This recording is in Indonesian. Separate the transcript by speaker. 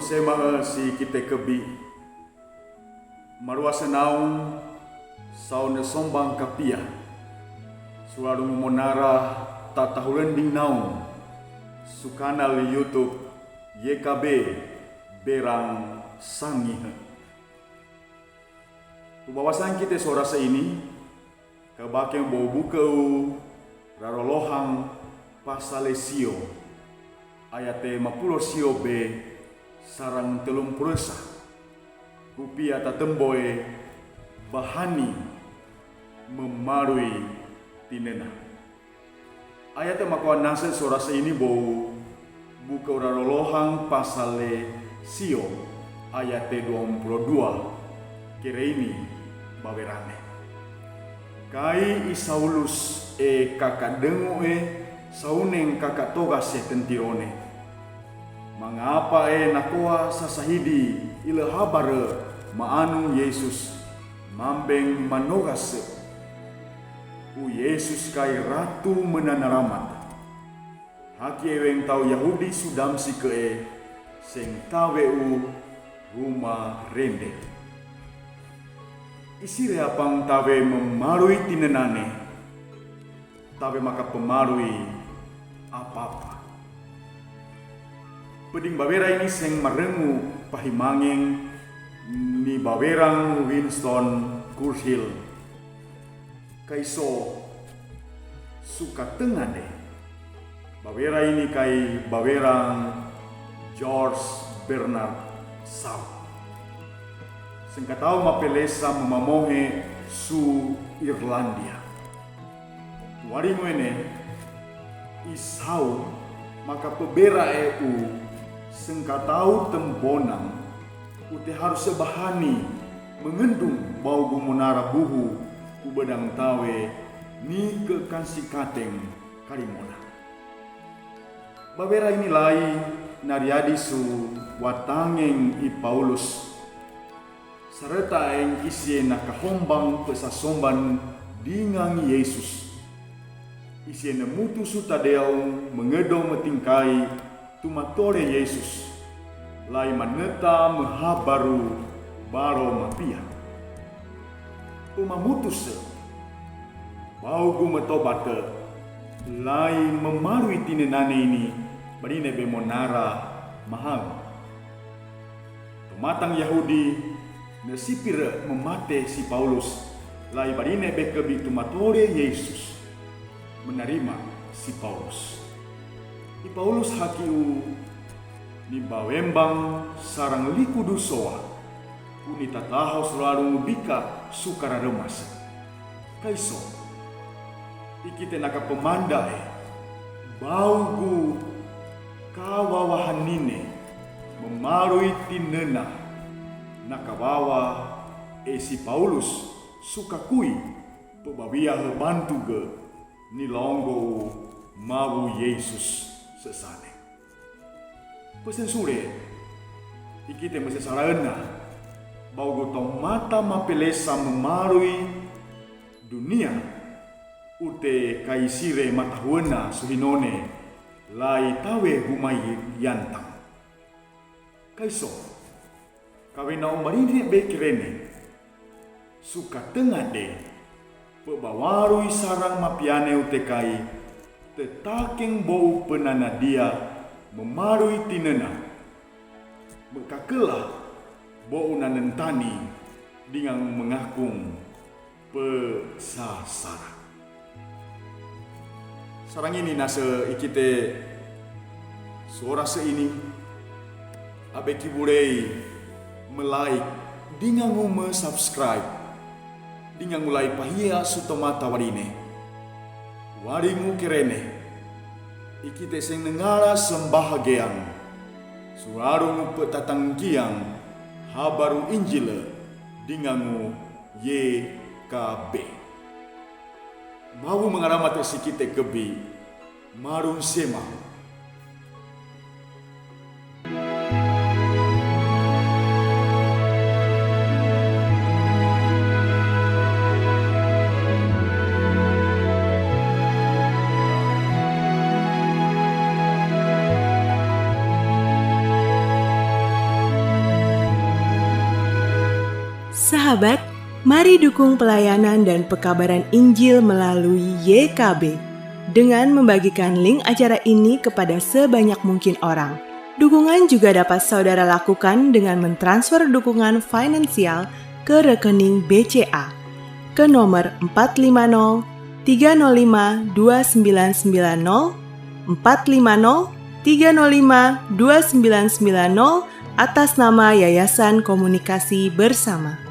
Speaker 1: Marun sema si kita kebi marua senaung saune sombang kapia suarung monara tatahulen ding naung sukanal YouTube YKB berang sangi. Bawasan kita sorasa ini kabakeng bau bukau rarolohang pasalesio ayate 50 sio B sarang telung puresa kupia tatemboe bahani memarui tinena ayate makuan nase sorasa ini bau buka urarolohang pasale sio ayate 22 kira ini bawerane kai isaulus kakak dengu sauneng kakak toga se tentirone mangapa nakoa sasahidi ila habare maanu Yesus mambeng manogase u Yesus kai ratu menanaramat haki eweng tau Yahudi sudam si ke seng tawe u rumah rende isire apang tawe memarui tinenane tawe maka pemarui apa-apa peding bawera ini seng marengu pahimangeng ni bawerang Winston Churchill kaiso suka tengah deh bawera ini kai bawerang George Bernard Shaw sengkatau mapelesa memamohe su Irlandia waringu ene isau maka pebera sengkatau tembonang ute harus sebahani mengendung bau gumunara buhu kubedang tawe ni kekansi kateng karimona babera ini lai nariadi su watangeng i Paulus serta eng isye nakahombang pesasomban dingang Yesus isye nemutu sutadeau mengedong metingkai tumatore Yesus lai maneta mehabaru baro mapia umamutus bau gumetobate lai memarui tinenane ini barine bemonara mahal pematang Yahudi nesipir memate si Paulus lai barine bekebi tumatore Yesus menerima si Paulus. I Paulus hakiu ni bawembang sarang likudu soa uni tatahau selalu bika sukara remas kaiso ikite naka pemandae baugu kawawahanine memarui tinena nakawawa si Paulus suka kui pebabia bantu ge nilonggo mau Yesus sesane. Pesen sure ikite mese sarana bau gotong mata mapelesa memarui dunia ute kaisire matahuena suhinone lai tawe humai yantang kaiso kawena umarine bekirene suka tengah de pebawarui sarang mapiane ute kai tetakeng bau penana dia memarui tinena mekakelah bau nanentani dengan mengakung pesasara sarang ini nase ikite suara seini abe kiburei melai dengan subscribe dengan mulai pahia sutomata warine waringu kirene ikite sing nengara sembahagian suarung petatanggiang habaru Injil dingangu YKB mau mengaramati sikite kebi marun sema
Speaker 2: Sahabat, mari dukung pelayanan dan pekabaran Injil melalui YKB dengan membagikan link acara ini kepada sebanyak mungkin orang. Dukungan juga dapat saudara lakukan dengan mentransfer dukungan finansial ke rekening BCA ke nomor 450 305 2990 450 305 2990 atas nama Yayasan Komunikasi Bersama.